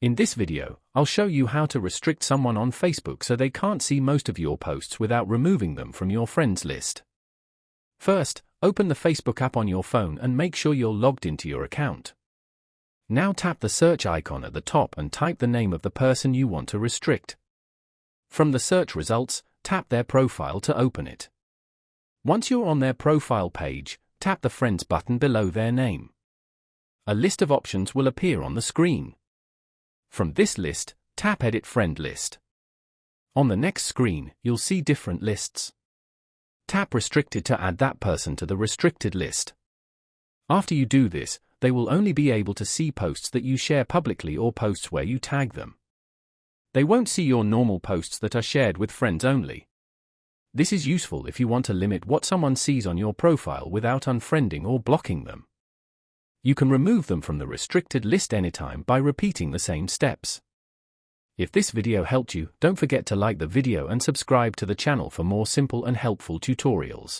In this video, I'll show you how to restrict someone on Facebook so they can't see most of your posts without removing them from your friends list. First, open the Facebook app on your phone and make sure you're logged into your account. Now tap the search icon at the top and type the name of the person you want to restrict. From the search results, tap their profile to open it. Once you're on their profile page, tap the Friends button below their name. A list of options will appear on the screen. From this list, tap Edit Friend List. On the next screen, you'll see different lists. Tap Restricted to add that person to the restricted list. After you do this, they will only be able to see posts that you share publicly or posts where you tag them. They won't see your normal posts that are shared with friends only. This is useful if you want to limit what someone sees on your profile without unfriending or blocking them. You can remove them from the restricted list anytime by repeating the same steps. If this video helped you, don't forget to like the video and subscribe to the channel for more simple and helpful tutorials.